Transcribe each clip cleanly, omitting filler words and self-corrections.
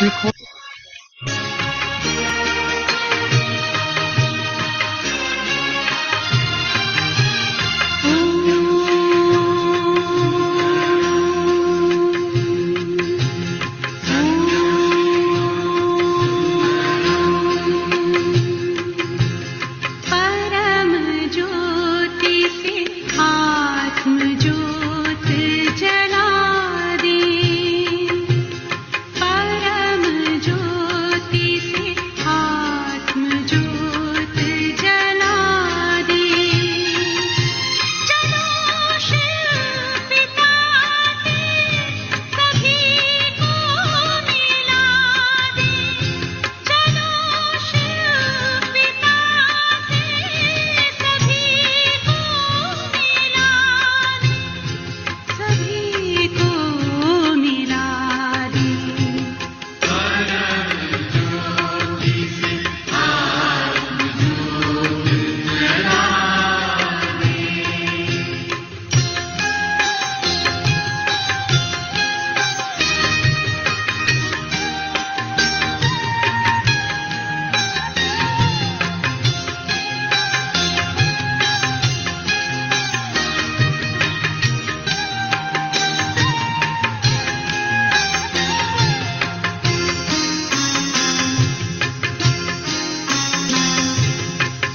Record. परम ज्योति से आत्म ज्योत जला दी। परम ज्योति से आत्म ज्योत जला दी। चलो शिव पिता से सभी को मिला दे। चलो शिव पिता से सभी को मिला दे। सभी को मिला दे।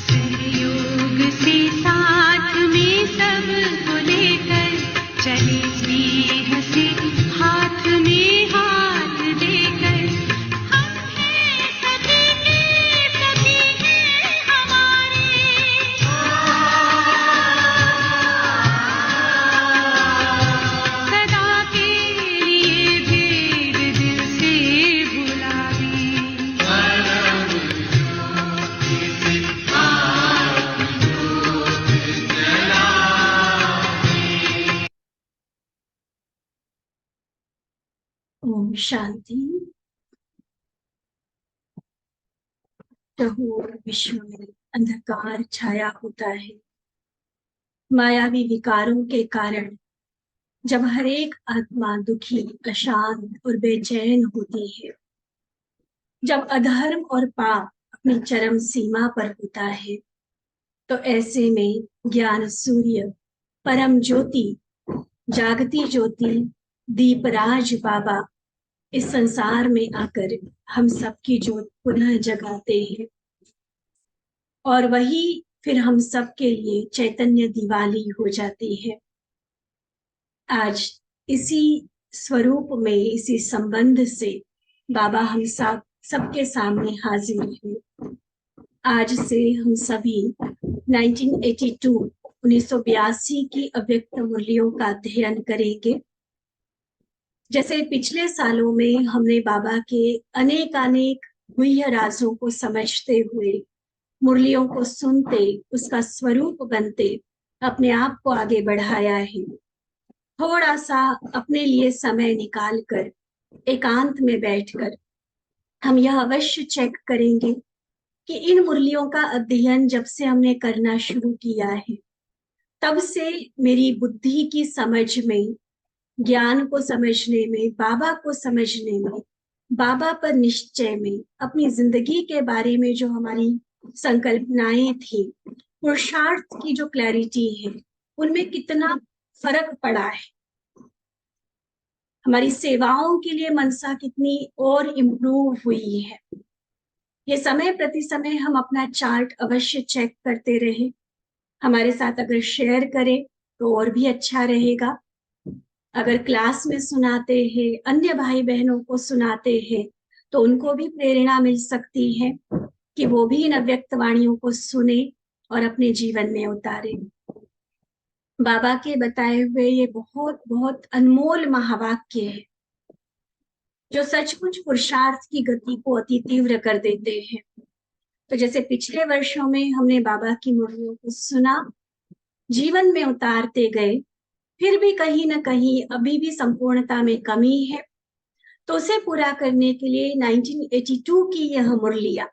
सहयोग से साथ में सब को लेकर चले स्नेह से हाथ में हाथ देकर। हम हैं सभी के सभी हैं हमारे। सदा के लिए भेद दिल से भुला दी। ओम शांति। चहुओर विश्व में अंधकार छाया होता है। मायावी विकारों के कारण जब हर एक आत्मा दुखी, अशांत और बेचैन होती है, जब अधर्म और पाप अपनी चरम सीमा पर होता है, तो ऐसे में ज्ञान सूर्य, परम ज्योति, जागती ज्योति, दीपराज बाबा इस संसार में आकर हम सबकी ज्योत पुनः जगाते हैं और वही फिर हम सब के लिए चैतन्य दिवाली हो जाती है। आज इसी स्वरूप में, इसी संबंध से बाबा हम सब सबके सामने हाजिर हैं। आज से हम सभी 1982 की अव्यक्त मूल्यों का अध्ययन करेंगे। जैसे पिछले सालों में हमने बाबा के अनेक गुह्य राजों को समझते हुए, मुरलियों को सुनते, उसका स्वरूप बनते अपने आप को आगे बढ़ाया है। थोड़ा सा अपने लिए समय निकालकर एकांत में बैठकर हम यह अवश्य चेक करेंगे कि इन मुरलियों का अध्ययन जब से हमने करना शुरू किया है, तब से मेरी बुद्धि की समझ में, ज्ञान को समझने में, बाबा को समझने में, बाबा पर निश्चय में, अपनी जिंदगी के बारे में जो हमारी संकल्पनाएं थी, पुरुषार्थ की जो क्लैरिटी है, उनमें कितना फर्क पड़ा है। हमारी सेवाओं के लिए मनसा कितनी और इम्प्रूव हुई है। ये समय प्रति समय हम अपना चार्ट अवश्य चेक करते रहे। हमारे साथ अगर शेयर करें तो और भी अच्छा रहेगा। अगर क्लास में सुनाते हैं, अन्य भाई बहनों को सुनाते हैं, तो उनको भी प्रेरणा मिल सकती है कि वो भी इन अव्यक्त वाणियों को सुने और अपने जीवन में उतारे। बाबा के बताए हुए ये बहुत बहुत अनमोल महावाक्य है, जो सचमुच पुरुषार्थ की गति को अति तीव्र कर देते हैं। तो जैसे पिछले वर्षों में हमने बाबा की मुरलियों को सुना, जीवन में उतारते गए, फिर भी कहीं ना कहीं अभी भी संपूर्णता में कमी है, तो उसे पूरा करने के लिए 1982 की यह मुरलियां,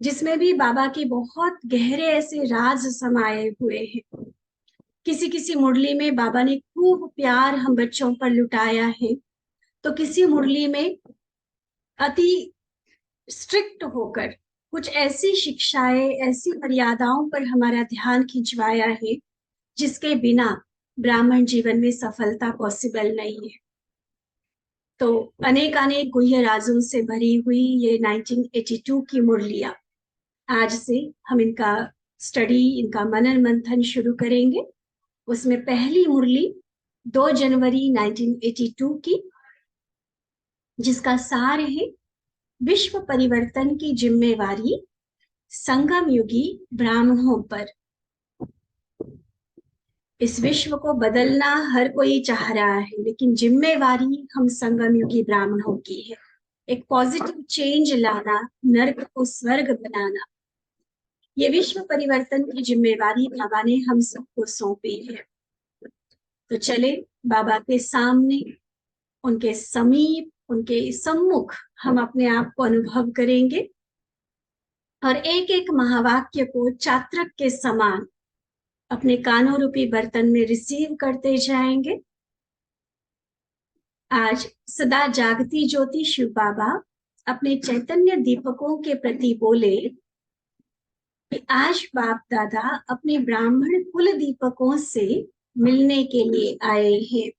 जिसमें भी बाबा के बहुत गहरे ऐसे राज समाये हुए हैं। किसी किसी मुरली में बाबा ने खूब प्यार हम बच्चों पर लुटाया है, तो किसी मुरली में अति स्ट्रिक्ट होकर कुछ ऐसी शिक्षाएं, ऐसी मर्यादाओं पर हमारा ध्यान खिंचवाया है जिसके बिना ब्राह्मण जीवन में सफलता पॉसिबल नहीं है। तो अनेक अनेक गुह्य राजों से भरी हुई ये 1982 की मुरलियां, आज से हम इनका स्टडी, इनका मनन मंथन शुरू करेंगे। उसमें पहली मुरली 2 जनवरी 1982 की, जिसका सार है विश्व परिवर्तन की जिम्मेवारी संगम युगी ब्राह्मणों पर। इस विश्व को बदलना हर कोई चाह रहा है, लेकिन जिम्मेवारी हम संगम युगी ब्राह्मणों की है। एक पॉजिटिव चेंज लाना, नर्क को स्वर्ग बनाना, ये विश्व परिवर्तन की जिम्मेवारी बाबा ने हम सबको सौंपी है। तो चले बाबा के सामने, उनके समीप, उनके सम्मुख हम अपने आप को अनुभव करेंगे और एक एक महावाक्य को चात्रक के समान अपने कानों रूपी बर्तन में रिसीव करते जाएंगे। आज सदा जागती ज्योति शिव बाबा अपने चैतन्य दीपकों के प्रति बोले कि आज बाप दादा अपने ब्राह्मण कुल दीपकों से मिलने के लिए आए हैं।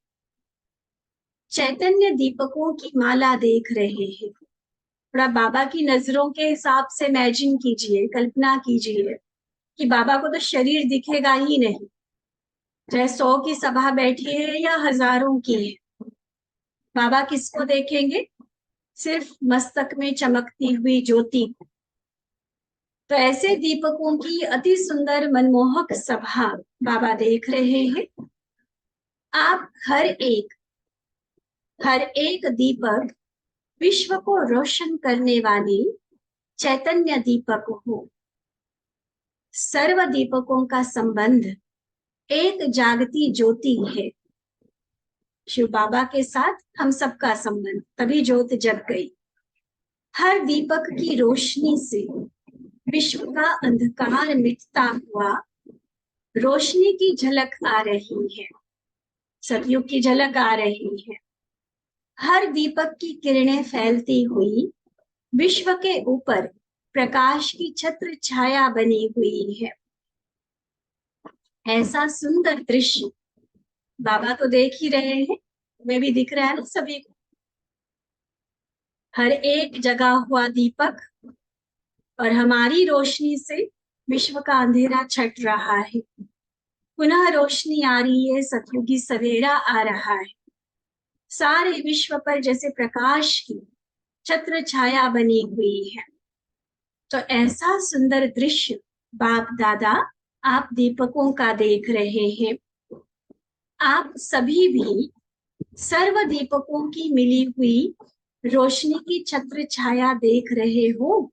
चैतन्य दीपकों की माला देख रहे हैं। थोड़ा बाबा की नजरों के हिसाब से इमेजिन कीजिए, कल्पना कीजिए कि बाबा को तो शरीर दिखेगा ही नहीं, चाहे 100 की सभा बैठी है या हजारों की है। बाबा किसको देखेंगे? सिर्फ मस्तक में चमकती हुई ज्योति को। तो ऐसे दीपकों की अति सुंदर मनमोहक सभा बाबा देख रहे हैं। आप हर एक दीपक विश्व को रोशन करने वाली चैतन्य दीपक हो। सर्व दीपकों का संबंध एक जागती ज्योति है। शिव बाबा के साथ हम सबका संबंध, तभी ज्योत जग गई। हर दीपक की रोशनी से विश्व का अंधकार मिटता हुआ रोशनी की झलक आ रही है, सतयुग की झलक आ रही है। हर दीपक की किरणें फैलती हुई विश्व के ऊपर प्रकाश की छत्र छाया बनी हुई है। ऐसा सुंदर दृश्य बाबा तो देख ही रहे हैं, मैं भी दिख रहा है ना सभी को। हर एक जगा हुआ दीपक और हमारी रोशनी से विश्व का अंधेरा छट रहा है। पुनः रोशनी आ रही है, सतयुगी सवेरा आ रहा है। सारे विश्व पर जैसे प्रकाश की छत्र छाया बनी हुई है। तो ऐसा सुंदर दृश्य बाप दादा आप दीपकों का देख रहे हैं। आप सभी भी सर्व दीपकों की मिली हुई रोशनी की छत्र छाया देख रहे हो।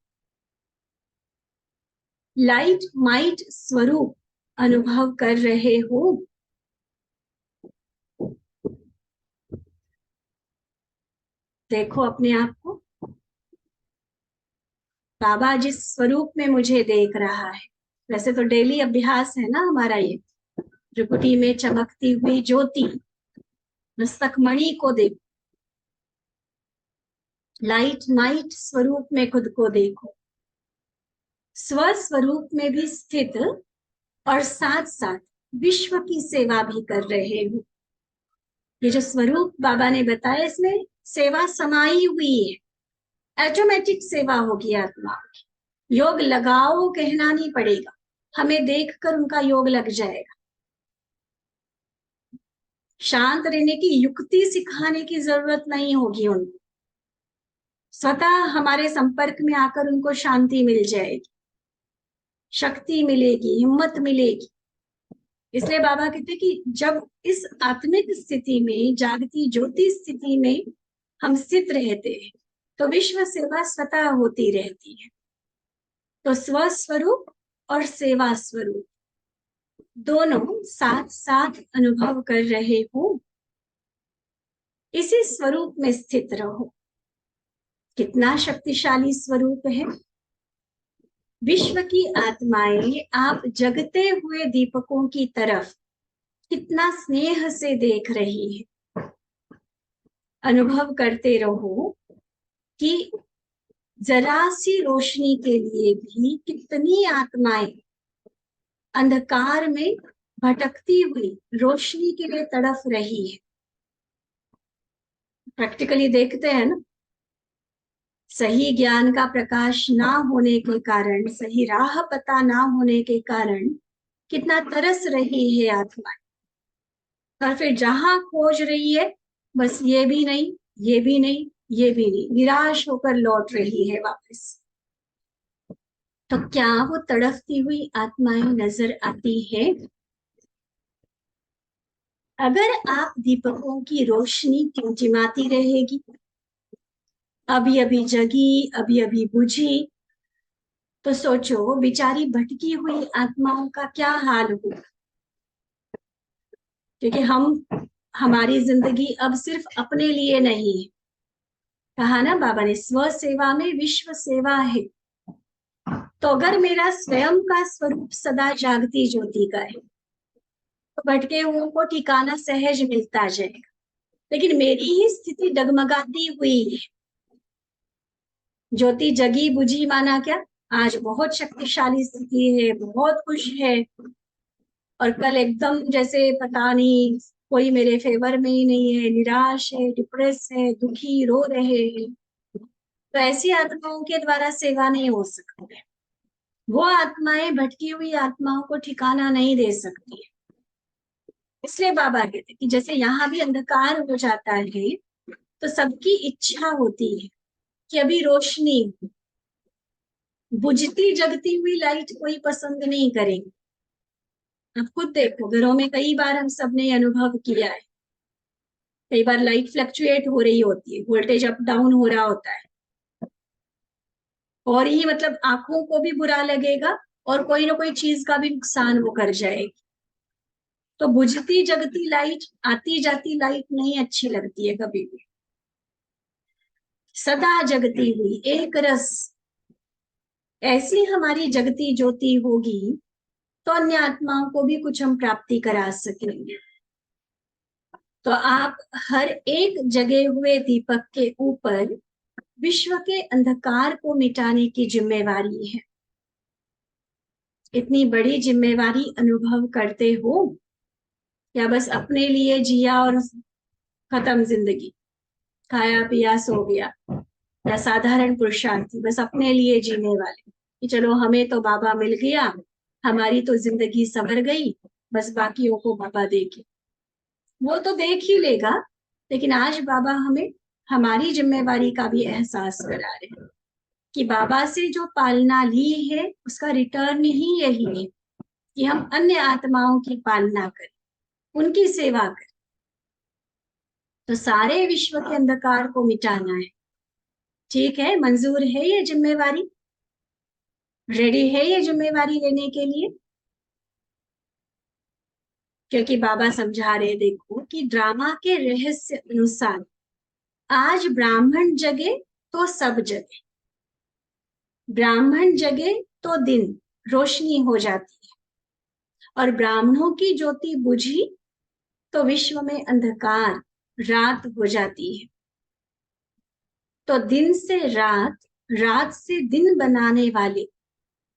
लाइट माइट स्वरूप अनुभव कर रहे हो। देखो अपने आप को, बाबा जिस स्वरूप में मुझे देख रहा है। वैसे तो डेली अभ्यास है ना हमारा ये, त्रिपुटी में चमकती हुई ज्योति, मस्तक मणि को देखो, लाइट माइट स्वरूप में खुद को देखो, स्वस्वरूप में भी स्थित और साथ साथ विश्व की सेवा भी कर रहे हो। ये जो स्वरूप बाबा ने बताया, इसमें सेवा समाई हुई है, ऑटोमेटिक सेवा होगी आत्मा की। योग लगाओ कहना नहीं पड़ेगा, हमें देखकर उनका योग लग जाएगा। शांत रहने की युक्ति सिखाने की जरूरत नहीं होगी उनको, स्वतः हमारे संपर्क में आकर उनको शांति मिल जाएगी, शक्ति मिलेगी, हिम्मत मिलेगी। इसलिए बाबा कहते कि जब इस आत्मिक स्थिति में, जागती ज्योति स्थिति में हम स्थित रहते हैं तो विश्व सेवा स्वतः होती रहती है। तो स्वस्वरूप और सेवा स्वरूप दोनों साथ साथ अनुभव कर रहे हो। इसी स्वरूप में स्थित रहो। कितना शक्तिशाली स्वरूप है। विश्व की आत्माएं आप जगते हुए दीपकों की तरफ कितना स्नेह से देख रही है। अनुभव करते रहो कि जरा सी रोशनी के लिए भी कितनी आत्माएं अंधकार में भटकती हुई रोशनी के लिए तड़फ रही है। प्रैक्टिकली देखते हैं ना, सही ज्ञान का प्रकाश ना होने के कारण, सही राह पता ना होने के कारण कितना तरस रही है आत्मा, और फिर जहां खोज रही है बस ये भी नहीं, ये भी नहीं, ये भी नहीं, निराश होकर लौट रही है वापस। तो क्या वो तड़पती हुई आत्माएं नजर आती है? अगर आप दीपकों की रोशनी टिमटिमाती रहेगी, अभी अभी जगी, अभी अभी बुझी, तो सोचो बेचारी भटकी हुई आत्माओं का क्या हाल होगा। क्योंकि हमारी जिंदगी अब सिर्फ अपने लिए नहीं है। कहा ना बाबा ने, स्व सेवा में विश्व सेवा है। तो अगर मेरा स्वयं का स्वरूप सदा जागती ज्योति का है, तो भटके हुओं को ठिकाना सहज मिलता जाएगा। लेकिन मेरी ही स्थिति डगमगाती हुई है। ज्योति जगी बुझी माना क्या, आज बहुत शक्तिशाली स्थिति है, बहुत खुश है, और कल एकदम जैसे पता नहीं कोई मेरे फेवर में ही नहीं है, निराश है, डिप्रेस है, दुखी, रो रहे हैं। तो ऐसी आत्माओं के द्वारा सेवा नहीं हो सकती है। वो आत्माएं भटकी हुई आत्माओं को ठिकाना नहीं दे सकती है। इसलिए बाबा कहते कि जैसे यहाँ भी अंधकार हो जाता है, तो सबकी इच्छा होती है कि अभी रोशनी हो। बुझती जगती हुई लाइट कोई पसंद नहीं करेंगे। आप खुद देखो, घरों में कई बार हम सबने अनुभव किया है, कई बार लाइट फ्लक्चुएट हो रही होती है, वोल्टेज अप डाउन हो रहा होता है, और ही मतलब आंखों को भी बुरा लगेगा और कोई ना कोई चीज का भी नुकसान वो कर जाएगी। तो बुझती जगती लाइट, आती जाती लाइट नहीं अच्छी लगती है कभी भी। सदा जगती हुई एक रस, ऐसी हमारी जगती ज्योति होगी तो अन्य आत्माओं को भी कुछ हम प्राप्ति करा सकेंगे। तो आप हर एक जगे हुए दीपक के ऊपर विश्व के अंधकार को मिटाने की जिम्मेवारी है। इतनी बड़ी जिम्मेवारी अनुभव करते हो, या बस अपने लिए जिया और खत्म जिंदगी, खाया पिया सो गया, या साधारण पुरुषार्थी बस अपने लिए जीने वाले कि चलो हमें तो बाबा मिल गया, हमारी तो जिंदगी संवर गई, बस बाकियों को बाबा देखे। वो तो देख ही लेगा, लेकिन आज बाबा हमें हमारी जिम्मेवारी का भी एहसास करा रहे हैं कि बाबा से जो पालना ली है उसका रिटर्न ही यही है कि हम अन्य आत्माओं की पालना करें, उनकी सेवा करें। तो सारे विश्व के अंधकार को मिटाना है। ठीक है, मंजूर है ये जिम्मेवारी? रेडी है ये जिम्मेवारी लेने के लिए? क्योंकि बाबा समझा रहे, देखो कि ड्रामा के रहस्य अनुसार आज ब्राह्मण जगे तो सब जगे, ब्राह्मण जगे तो दिन रोशनी हो जाती है, और ब्राह्मणों की ज्योति बुझी तो विश्व में अंधकार रात हो जाती है। तो दिन से रात, रात से दिन बनाने वाले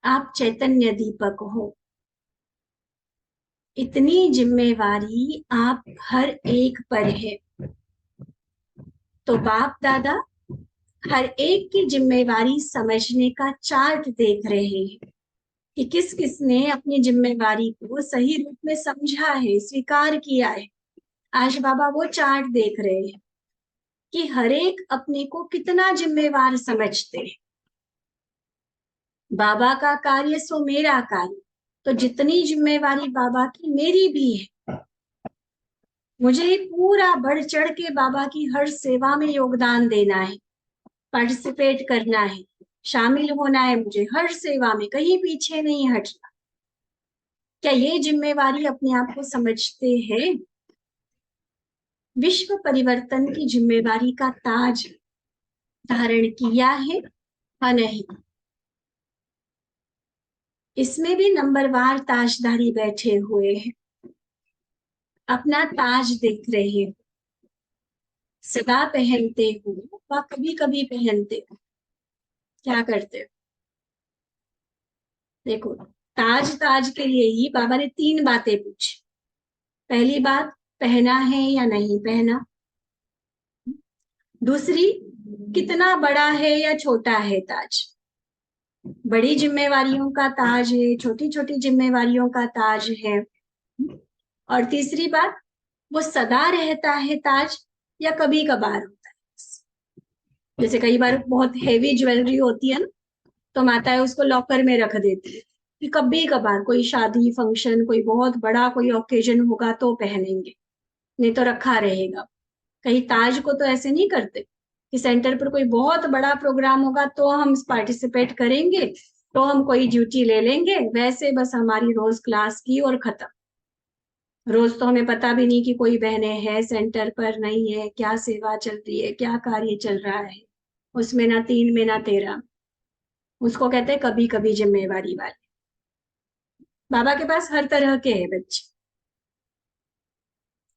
आप चैतन्य दीपक हो। इतनी जिम्मेवारी आप हर एक पर है। तो बाप दादा हर एक की जिम्मेवारी समझने का चार्ट देख रहे हैं कि किस किसने अपनी जिम्मेवारी को सही रूप में समझा है, स्वीकार किया है। आज बाबा वो चार्ट देख रहे हैं कि हर एक अपने को कितना जिम्मेवार समझते हैं। बाबा का कार्य सो मेरा कार्य, तो जितनी जिम्मेवारी बाबा की मेरी भी है। मुझे पूरा बढ़ चढ़ के बाबा की हर सेवा में योगदान देना है, पार्टिसिपेट करना है, शामिल होना है मुझे हर सेवा में, कहीं पीछे नहीं हटना। क्या ये जिम्मेवारी अपने आप को समझते हैं? विश्व परिवर्तन की जिम्मेवारी का ताज धारण किया है या नहीं? इसमें भी नंबरवार ताजधारी बैठे हुए हैं, अपना ताज देख रहे हैं। सदा पहनते हो व कभी कभी पहनते हो, क्या करते हो? देखो, ताज ताज के लिए ही बाबा ने 3 बातें पूछी। पहली बात, पहना है या नहीं पहना। दूसरी, कितना बड़ा है या छोटा है ताज। बड़ी जिम्मेवारियों का ताज है, छोटी छोटी जिम्मेवारियों का ताज है। और तीसरी बात, वो सदा रहता है ताज या कभी कभार होता है। जैसे कई बार बहुत हेवी ज्वेलरी होती है ना, तो माताएं उसको लॉकर में रख देती है कि कभी कभार कोई शादी फंक्शन, कोई बहुत बड़ा कोई ओकेजन होगा तो पहनेंगे, नहीं तो रखा रहेगा। कहीं ताज को तो ऐसे नहीं करते कि सेंटर पर कोई बहुत बड़ा प्रोग्राम होगा तो हम पार्टिसिपेट करेंगे, तो हम कोई ड्यूटी ले लेंगे, वैसे बस हमारी रोज क्लास की और खत्म। रोज तो हमें पता भी नहीं कि कोई बहने हैं सेंटर पर, नहीं है, क्या सेवा चल रही है, क्या कार्य चल रहा है, उसमें ना 3 में ना 13। उसको कहते हैं कभी कभी जिम्मेवारी वाले। बाबा के पास हर तरह के हैं बच्चे,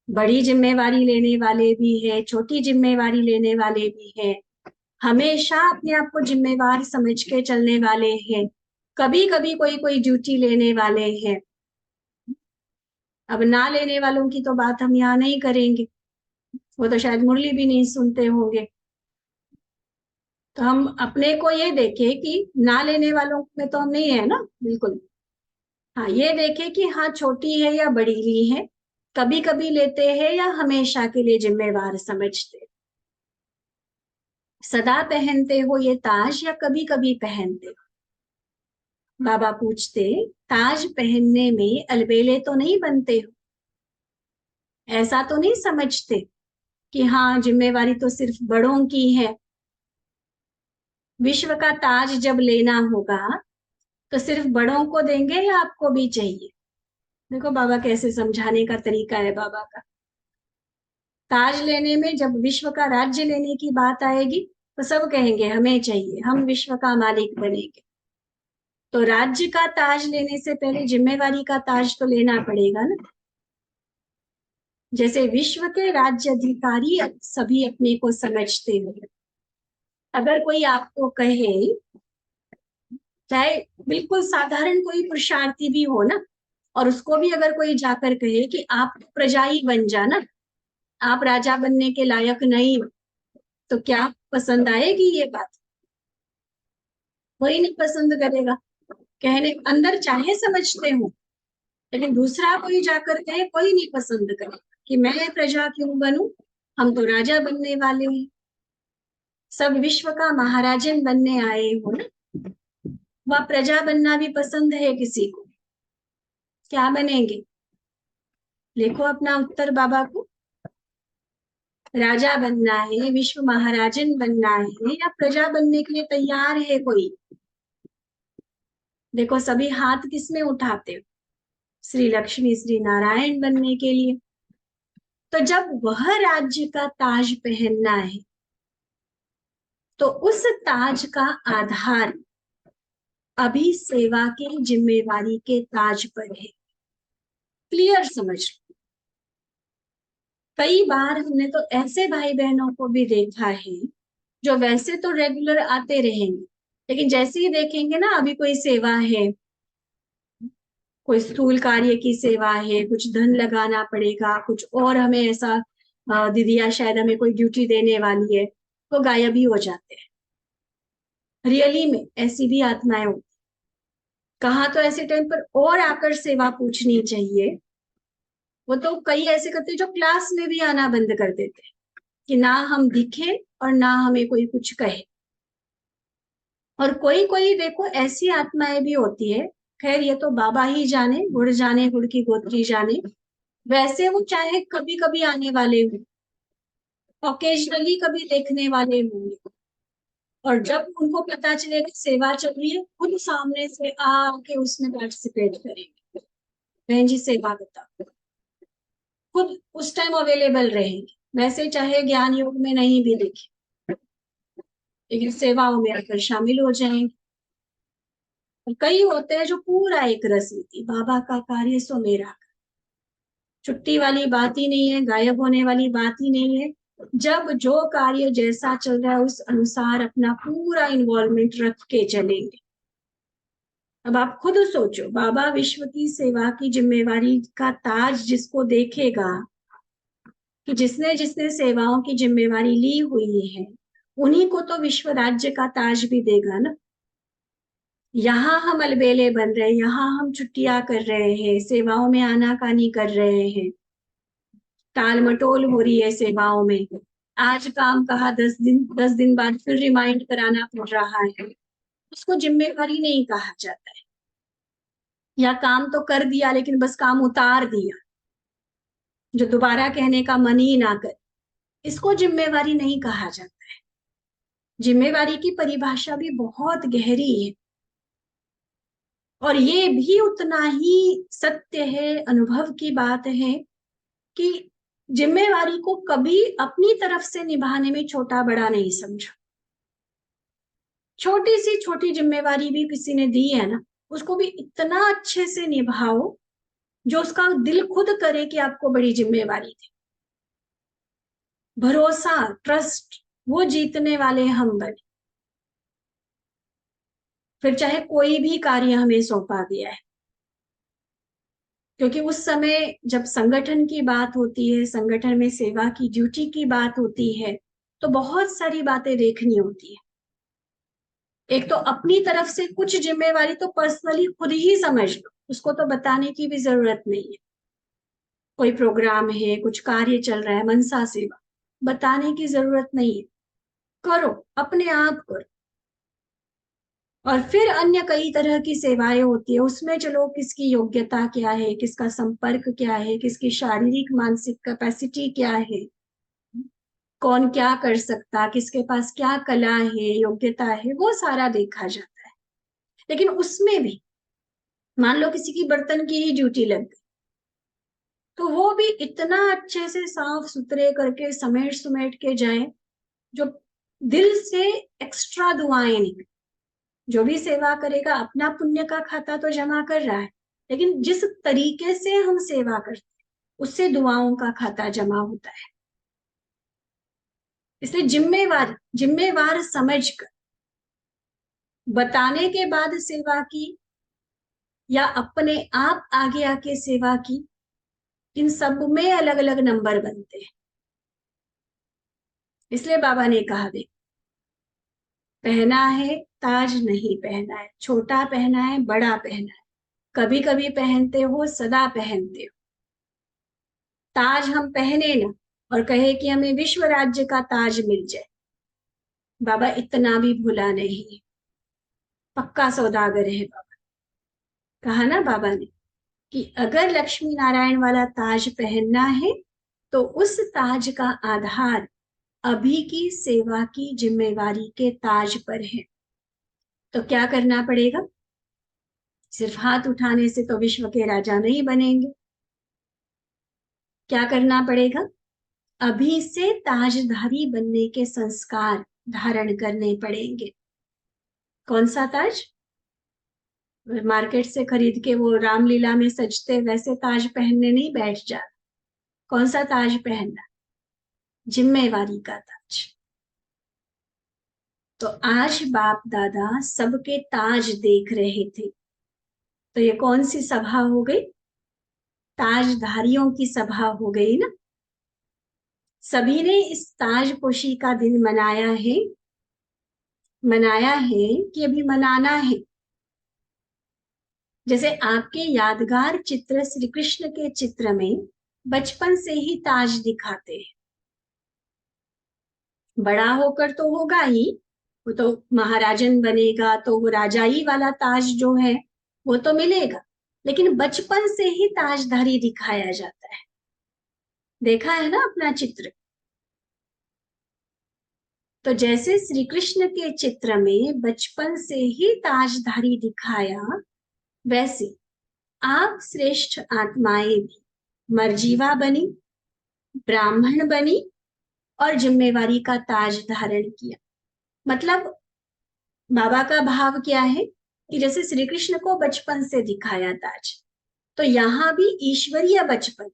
बड़ी जिम्मेवारी लेने वाले भी है, छोटी जिम्मेवारी लेने वाले भी है, हमेशा अपने आप को जिम्मेवार समझ के चलने वाले हैं, कभी कभी कोई कोई ड्यूटी लेने वाले हैं। अब ना लेने वालों की तो बात हम यहाँ नहीं करेंगे, वो तो शायद मुरली भी नहीं सुनते होंगे। तो हम अपने को ये देखें कि ना लेने वालों में तो हम नहीं है ना, बिल्कुल। हाँ, ये देखें कि हाँ छोटी है या बड़ी ली है, कभी कभी लेते हैं या हमेशा के लिए जिम्मेवार समझते हैं। सदा पहनते हो ये ताज या कभी कभी पहनते हो? बाबा पूछते, ताज पहनने में अलबेले तो नहीं बनते हो? ऐसा तो नहीं समझते कि हाँ जिम्मेवारी तो सिर्फ बड़ों की है। विश्व का ताज जब लेना होगा तो सिर्फ बड़ों को देंगे या आपको भी चाहिए? देखो बाबा कैसे समझाने का तरीका है बाबा का। ताज लेने में जब विश्व का राज्य लेने की बात आएगी तो सब कहेंगे हमें चाहिए, हम विश्व का मालिक बनेंगे। तो राज्य का ताज लेने से पहले जिम्मेवारी का ताज तो लेना पड़ेगा ना। जैसे विश्व के राज्य अधिकारी सभी अपने को समझते हैं। अगर कोई आपको कहे, चाहे बिल्कुल साधारण कोई पुरुषार्थी भी हो ना, और उसको भी अगर कोई जाकर कहे कि आप प्रजा ही बन जाना, आप राजा बनने के लायक नहीं हो, तो क्या पसंद आएगी ये बात? कोई नहीं पसंद करेगा। कहने अंदर चाहे समझते हो, लेकिन दूसरा कोई जाकर कहे कोई नहीं पसंद करेगा कि मैं प्रजा क्यों बनूं, हम तो राजा बनने वाले हैं, सब विश्व का महाराजन बनने आए हो ना। वह प्रजा बनना भी पसंद है किसी को? क्या बनेंगे? लिखो अपना उत्तर बाबा को। राजा बनना है, विश्व महाराजन बनना है, या प्रजा बनने के लिए तैयार है कोई? देखो सभी हाथ किसमें उठाते हो? श्री लक्ष्मी श्री नारायण बनने के लिए। तो जब वह राज्य का ताज पहनना है तो उस ताज का आधार अभी सेवा के जिम्मेवारी के ताज पर है। क्लियर समझ लो। कई बार हमने तो ऐसे भाई बहनों को भी देखा है जो वैसे तो रेगुलर आते रहेंगे, लेकिन जैसे ही देखेंगे ना अभी कोई सेवा है, कोई स्थूल कार्य की सेवा है, कुछ धन लगाना पड़ेगा, कुछ और हमें ऐसा, दीदिया शायद हमें कोई ड्यूटी देने वाली है, तो गायब ही हो जाते हैं। रियली में ऐसी भी आत्माएं होती। कहा तो ऐसे टाइम पर और आकर सेवा पूछनी चाहिए, वो तो कई ऐसे करते हैं जो क्लास में भी आना बंद कर देते हैं कि ना हम दिखे और ना हमें कोई कुछ कहे। और कोई कोई देखो ऐसी आत्माएं भी होती है, खैर ये तो बाबा ही जाने, गुड़ जाने गुड़ की गोत्री जाने, वैसे वो चाहे कभी कभी आने वाले हों, ओकेजनली कभी देखने वाले होंगे, और जब उनको पता चलेगा सेवा चल रही है, खुद सामने से आके उसमें पार्टिसिपेट करेंगे। बहन जी सेवा बताओ, खुद उस टाइम अवेलेबल रहेंगे, वैसे चाहे ज्ञान योग में नहीं भी दिखे, लेकिन सेवाओं में आकर शामिल हो जाएंगे। और कई होते हैं जो पूरा एक रस नीति, बाबा का कार्य सो मेरा, छुट्टी वाली बात ही नहीं है, गायब होने वाली बात ही नहीं है, जब जो कार्य जैसा चल रहा है उस अनुसार अपना पूरा इन्वॉल्वमेंट रख के चलेंगे। अब आप खुद सोचो, बाबा विश्व की सेवा की जिम्मेवारी का ताज जिसको देखेगा, कि जिसने जिसने सेवाओं की जिम्मेवारी ली हुई है, उन्हीं को तो विश्व राज्य का ताज भी देगा ना। यहाँ हम अलबेले बन रहे हैं, यहाँ हम छुट्टियां कर रहे हैं, सेवाओं में आनाकानी कर रहे हैं, टाल मटोल हो रही है सेवाओं में। आज काम कहा 10 दिन बाद फिर रिमाइंड कराना पड़ रहा है, उसको जिम्मेवारी नहीं कहा जाता है। या काम तो कर दिया लेकिन बस काम उतार दिया, जो दोबारा कहने का मन ही ना कर, इसको जिम्मेवारी नहीं कहा जाता है। जिम्मेवारी की परिभाषा भी बहुत गहरी है, और ये भी उतना ही सत्य है, अनुभव की बात है कि जिम्मेवारी को कभी अपनी तरफ से निभाने में छोटा बड़ा नहीं समझो। छोटी सी छोटी जिम्मेवारी भी किसी ने दी है ना, उसको भी इतना अच्छे से निभाओ जो उसका दिल खुद करे कि आपको बड़ी जिम्मेवारी थी। भरोसा, ट्रस्ट, वो जीतने वाले हम बने। फिर चाहे कोई भी कार्य हमें सौंपा गया है, क्योंकि उस समय जब संगठन की बात होती है, संगठन में सेवा की ड्यूटी की बात होती है, तो बहुत सारी बातें देखनी होती है। एक तो अपनी तरफ से कुछ जिम्मेवारी तो पर्सनली खुद ही समझ लो, उसको तो बताने की भी जरूरत नहीं है। कोई प्रोग्राम है, कुछ कार्य चल रहा है, मनसा सेवा, बताने की जरूरत नहीं है, करो, अपने आप करो। और फिर अन्य कई तरह की सेवाएं होती है, उसमें चलो किसकी योग्यता क्या है, किसका संपर्क क्या है, किसकी शारीरिक मानसिक कैपेसिटी क्या है, कौन क्या कर सकता, किसके पास क्या कला है, योग्यता है, वो सारा देखा जाता है। लेकिन उसमें भी मान लो किसी की बर्तन की ही ड्यूटी लग गई, तो वो भी इतना अच्छे से साफ सुथरे करके समेट सुमेट के जाए, जो दिल से एक्स्ट्रा दुआएं निकले। जो भी सेवा करेगा अपना पुण्य का खाता तो जमा कर रहा है, लेकिन जिस तरीके से हम सेवा करते हैं उससे दुआओं का खाता जमा होता है। इसलिए जिम्मेवार समझकर बताने के बाद सेवा की, या अपने आप आगे आके सेवा की, इन सब में अलग अलग नंबर बनते हैं। इसलिए बाबा ने कहा, देख, पहना है ताज नहीं पहना है, छोटा पहना है बड़ा पहना है, कभी कभी पहनते हो सदा पहनते हो। ताज हम पहने ना और कहे कि हमें विश्व राज्य का ताज मिल जाए, बाबा इतना भी भूला नहीं, पक्का सौदागर है बाबा। कहा ना बाबा ने कि अगर लक्ष्मी नारायण वाला ताज पहनना है तो उस ताज का आधार अभी की सेवा की जिम्मेवारी के ताज पर है। तो क्या करना पड़ेगा? सिर्फ हाथ उठाने से तो विश्व के राजा नहीं बनेंगे। क्या करना पड़ेगा? अभी से ताजधारी बनने के संस्कार धारण करने पड़ेंगे। कौन सा ताज? मार्केट से खरीद के वो रामलीला में सजते वैसे ताज पहनने नहीं बैठ जा। कौन सा ताज पहनना? जिम्मेवारी का ताज। तो आज बाप दादा सबके ताज देख रहे थे, तो ये कौन सी सभा हो गई? ताजधारियों की सभा हो गई ना। सभी ने इस ताजपोशी का दिन मनाया है कि अभी मनाना है। जैसे आपके यादगार चित्र श्री कृष्ण के चित्र में बचपन से ही ताज दिखाते हैं। बड़ा होकर तो होगा ही, वो तो महाराजन बनेगा तो वो राजाई वाला ताज जो है वो तो मिलेगा, लेकिन बचपन से ही ताजधारी दिखाया जाता है। देखा है ना अपना चित्र? तो जैसे श्री कृष्ण के चित्र में बचपन से ही ताजधारी दिखाया, वैसे आप श्रेष्ठ आत्माएं भी मर्जीवा बनी, ब्राह्मण बनी और जिम्मेवारी का ताज धारण किया। मतलब बाबा का भाव क्या है कि जैसे श्री कृष्ण को बचपन से दिखाया ताज, तो यहाँ भी ईश्वरीय बचपन,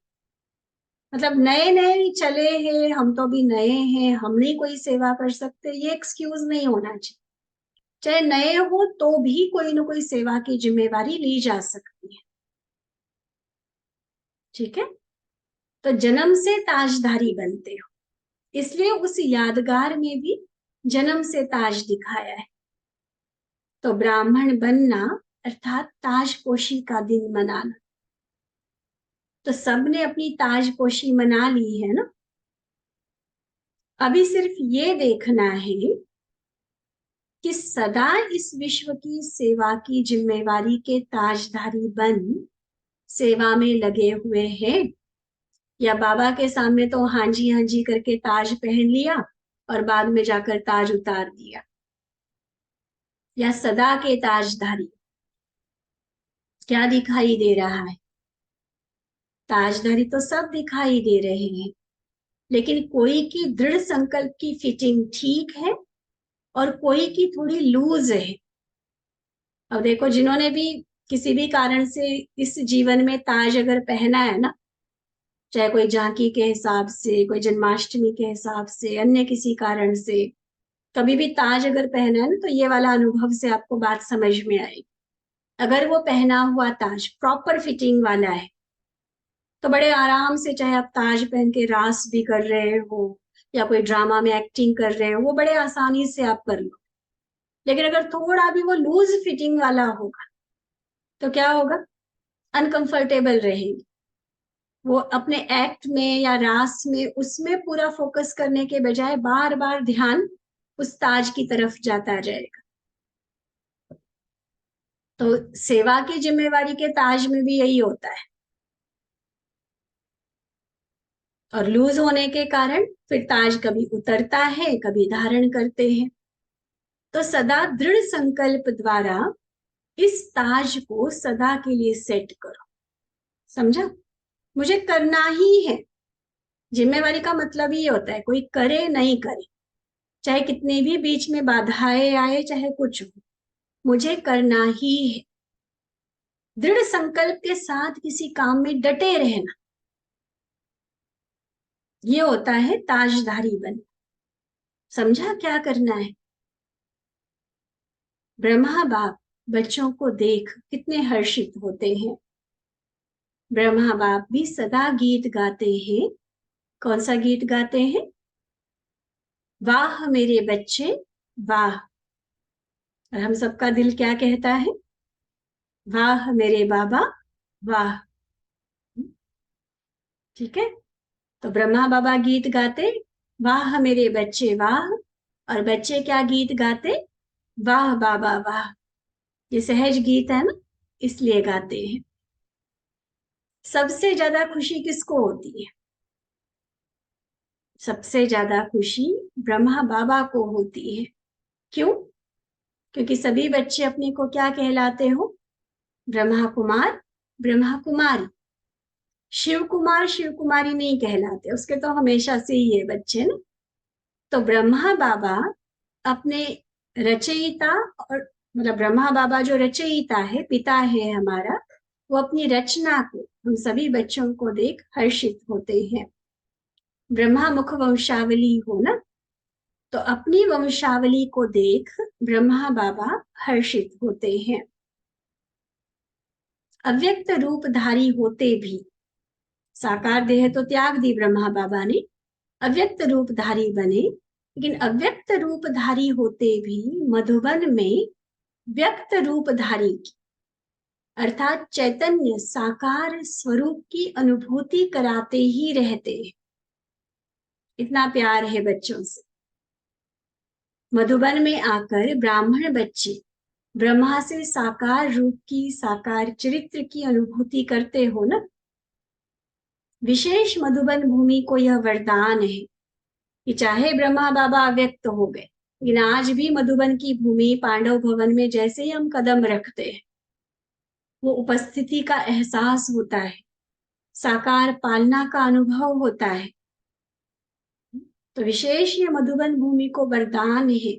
मतलब नए नए ही चले हैं, हम तो अभी नए हैं, हम नहीं कोई सेवा कर सकते, ये एक्सक्यूज नहीं होना चाहिए। चाहे नए हो तो भी कोई ना कोई सेवा की जिम्मेवारी ली जा सकती है। ठीक है, तो जन्म से ताजधारी बनते हो, इसलिए उस यादगार में भी जन्म से ताज दिखाया है। तो ब्राह्मण बनना अर्थात ताजपोशी का दिन मनाना। तो सबने अपनी ताजपोशी मना ली है ना। अभी सिर्फ ये देखना है कि सदा इस विश्व की सेवा की जिम्मेवारी के ताजधारी बन सेवा में लगे हुए हैं, या बाबा के सामने तो हाँ जी करके ताज पहन लिया और बाद में जाकर ताज उतार दिया, या सदा के ताजधारी। क्या दिखाई दे रहा है? ताजधारी तो सब दिखाई दे रहे हैं, लेकिन कोई की दृढ़ संकल्प की फिटिंग ठीक है और कोई की थोड़ी लूज है। अब देखो, जिन्होंने भी किसी भी कारण से इस जीवन में ताज अगर पहना है ना, चाहे कोई झांकी के हिसाब से, कोई जन्माष्टमी के हिसाब से, अन्य किसी कारण से कभी भी ताज अगर पहना है ना, तो ये वाला अनुभव से आपको बात समझ में आएगी। अगर वो पहना हुआ ताज प्रॉपर फिटिंग वाला है तो बड़े आराम से, चाहे आप ताज पहन के रास भी कर रहे हो या कोई ड्रामा में एक्टिंग कर रहे हो, वो बड़े आसानी से आप कर लो। लेकिन अगर थोड़ा भी वो लूज फिटिंग वाला होगा तो क्या होगा? अनकंफर्टेबल रहेगी। वो अपने एक्ट में या रास में उसमें पूरा फोकस करने के बजाय बार बार ध्यान उस ताज की तरफ जाता जाएगा। तो सेवा की जिम्मेवारी के ताज में भी यही होता है, और लूज होने के कारण फिर ताज कभी उतरता है, कभी धारण करते हैं। तो सदा दृढ़ संकल्प द्वारा इस ताज को सदा के लिए सेट करो। समझा? मुझे करना ही है। जिम्मेवारी का मतलब ही होता है, कोई करे नहीं करे, चाहे कितनी भी बीच में बाधाएं आए, चाहे कुछ हो, मुझे करना ही है। दृढ़ संकल्प के साथ किसी काम में डटे रहना, ये होता है ताजधारी बन। समझा क्या करना है? ब्रह्मा बाप बच्चों को देख कितने हर्षित होते हैं। ब्रह्मा बाप भी सदा गीत गाते हैं। कौन सा गीत गाते हैं? वाह मेरे बच्चे वाह। और हम सबका दिल क्या कहता है? वाह मेरे बाबा वाह। ठीक है, तो ब्रह्मा बाबा गीत गाते वाह मेरे बच्चे वाह, और बच्चे क्या गीत गाते? वाह बाबा वाह। ये सहज गीत है ना, इसलिए गाते हैं। सबसे ज्यादा खुशी किसको होती है? सबसे ज्यादा खुशी ब्रह्मा बाबा को होती है। क्यों? क्योंकि सभी बच्चे अपने को क्या कहलाते हो? ब्रह्मा कुमार ब्रह्मा कुमारी। शिव कुमार शिव कुमारी नहीं कहलाते, उसके तो हमेशा से ही है बच्चे ना। तो ब्रह्मा बाबा अपने रचयिता, और मतलब ब्रह्मा बाबा जो रचयिता है, पिता है हमारा, वो अपनी रचना को हम सभी बच्चों को देख हर्षित होते हैं। ब्रह्मा मुख वंशावली हो ना, तो अपनी वंशावली को देख ब्रह्मा बाबा हर्षित होते हैं। अव्यक्त रूपधारी होते भी, साकार देह तो त्याग दी ब्रह्मा बाबा ने, अव्यक्त रूपधारी बने, लेकिन अव्यक्त रूपधारी होते भी मधुबन में व्यक्त रूपधारी की अर्थात चैतन्य साकार स्वरूप की अनुभूति कराते ही रहते हैं। इतना प्यार है बच्चों से। मधुबन में आकर ब्राह्मण बच्चे ब्रह्मा से साकार रूप की, साकार चरित्र की अनुभूति करते हो ना। विशेष मधुबन भूमि को यह वरदान है कि चाहे ब्रह्मा बाबा व्यक्त हो गए, लेकिन आज भी मधुबन की भूमि पांडव भवन में जैसे ही हम कदम रखते हैं, वो उपस्थिति का एहसास होता है, साकार पालना का अनुभव होता है। तो विशेष ये मधुबन भूमि को वरदान है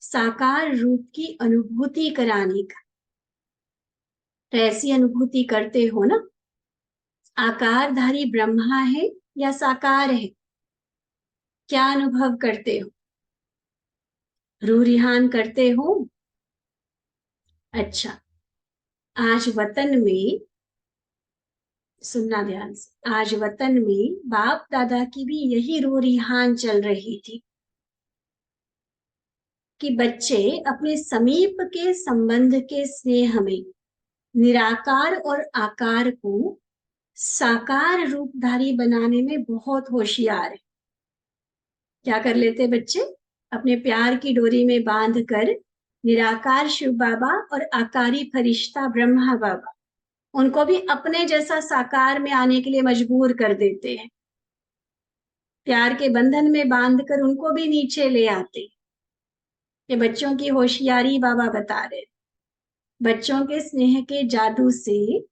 साकार रूप की अनुभूति कराने का। तो ऐसी अनुभूति करते हो ना। आकारधारी ब्रह्मा है या साकार है? क्या अनुभव करते हो? रूह रिहान करते हो? अच्छा, आज वतन में, सुनना ध्यान से, आज वतन में बाप दादा की भी यही रूह रिहान चल रही थी कि बच्चे अपने समीप के संबंध के स्नेह में निराकार और आकार को साकार रूपधारी बनाने में बहुत होशियार है। क्या कर लेते बच्चे? अपने प्यार की डोरी में बांध कर निराकार शिव बाबा और आकारी फरिश्ता ब्रह्मा बाबा, उनको भी अपने जैसा साकार में आने के लिए मजबूर कर देते हैं। प्यार के बंधन में बांधकर उनको भी नीचे ले आते। ये बच्चों की होशियारी बाबा बता रहे। बच्चों के स्नेह के जादू से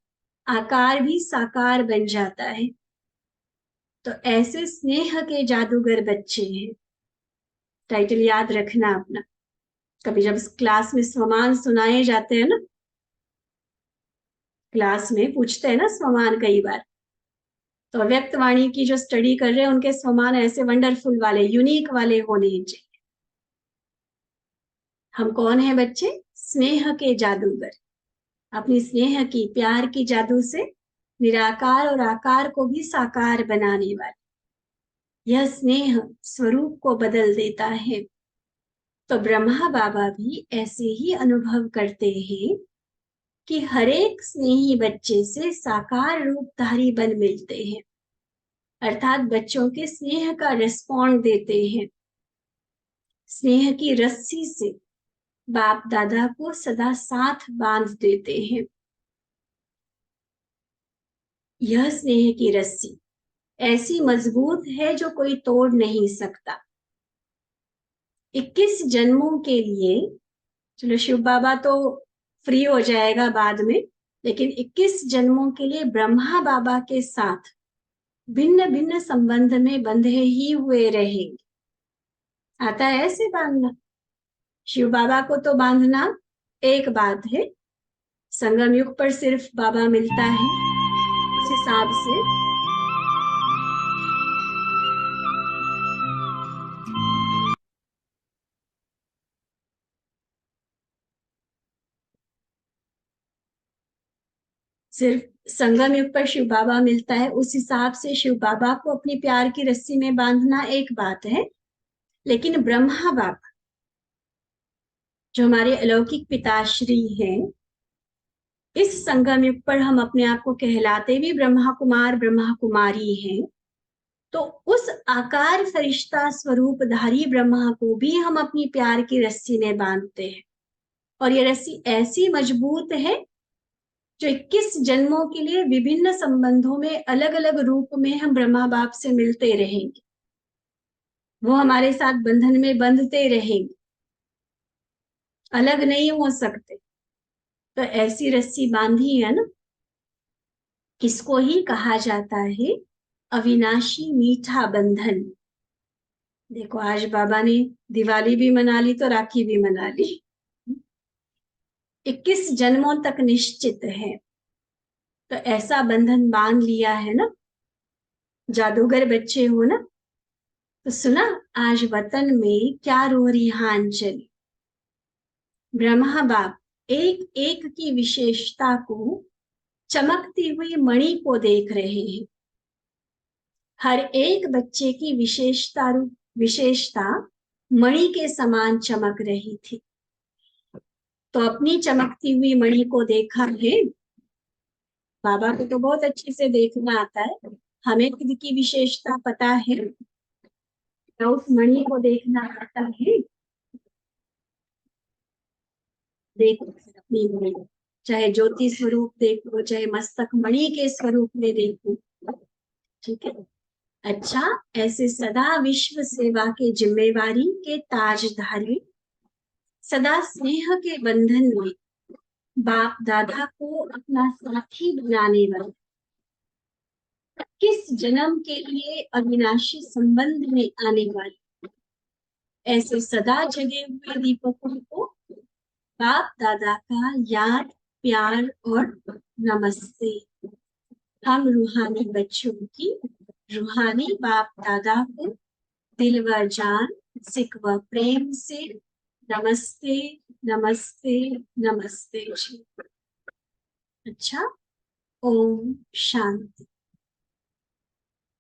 आकार भी साकार बन जाता है। तो ऐसे स्नेह के जादूगर बच्चे हैं। टाइटल याद रखना अपना। कभी जब क्लास में स्वमान सुनाए जाते हैं ना, क्लास में पूछते हैं ना स्वमान कई बार, तो व्यक्त वाणी की जो स्टडी कर रहे हैं उनके स्वमान ऐसे वंडरफुल वाले, यूनिक वाले होने चाहिए। हम कौन है बच्चे? स्नेह के जादूगर। अपनी स्नेह की, प्यार की जादू से निराकार और आकार को भी साकार बनाने वाले। यह स्नेह स्वरूप को बदल देता है। तो ब्रह्मा बाबा भी ऐसे ही अनुभव करते हैं कि हर एक स्नेही बच्चे से साकार रूपधारी बन मिलते हैं, अर्थात बच्चों के स्नेह का रिस्पॉन्ड देते हैं। स्नेह की रस्सी से बाप दादा को सदा साथ बांध देते हैं। यह स्नेह की रस्सी ऐसी मजबूत है जो कोई तोड़ नहीं सकता। 21 जन्मों के लिए, चलो शिव बाबा तो फ्री हो जाएगा बाद में, लेकिन 21 जन्मों के लिए ब्रह्मा बाबा के साथ भिन्न भिन्न संबंध में बंधे ही हुए रहेंगे। आता है ऐसे बांधना? शिव बाबा को तो बांधना एक बात है, संगम युग पर सिर्फ बाबा मिलता है, उस हिसाब से सिर्फ संगम युग पर शिव बाबा मिलता है, उस हिसाब से शिव बाबा को अपनी प्यार की रस्सी में बांधना एक बात है। लेकिन ब्रह्मा बाबा जो हमारे अलौकिक पिताश्री हैं, इस संगम युग पर हम अपने आप को कहलाते भी ब्रह्मा कुमार ब्रह्मा कुमारी हैं, तो उस आकार फरिश्ता स्वरूपधारी ब्रह्मा को भी हम अपनी प्यार की रस्सी में बांधते हैं। और ये रस्सी ऐसी मजबूत है जो 21 जन्मों के लिए विभिन्न संबंधों में अलग अलग रूप में हम ब्रह्मा बाप से मिलते रहेंगे। वो हमारे साथ बंधन में बंधते रहेंगे, अलग नहीं हो सकते। तो ऐसी रस्सी बांधी है ना, इसको ही कहा जाता है अविनाशी मीठा बंधन। देखो आज बाबा ने दिवाली भी मना ली तो राखी भी मना ली। 21 जन्मों तक निश्चित है। तो ऐसा बंधन बांध लिया है ना, जादूगर बच्चे हो ना। तो सुना आज वतन में क्या रूह रिहान चली। ब्रह्मा बाप एक एक की विशेषता को, चमकती हुई मणि को देख रहे हैं। हर एक बच्चे की विशेषता मणि के समान चमक रही थी। तो अपनी चमकती हुई मणि को देखा है। बाबा को तो बहुत अच्छे से देखना आता है, हमें खुद की विशेषता पता है, तो उस मणि को देखना आता है। देखो अपनी मणि, चाहे ज्योति स्वरूप देखो, चाहे मस्तक मणि के स्वरूप में देखो, ठीक है। अच्छा, ऐसे सदा विश्व सेवा के जिम्मेवारी के ताजधारी, सदा स्नेह के बंधन में बाप दादा को अपना साथी बनाने वाले, किस जन्म के लिए अविनाशी संबंध में आने वाले, ऐसे सदा जगे हुए दीपकों को बाप दादा का याद, प्यार और नमस्ते। हम रूहानी बच्चों की रूहानी बाप दादा को दिल व जान सिक व प्रेम से नमस्ते नमस्ते नमस्ते जी। अच्छा, ओम शांति।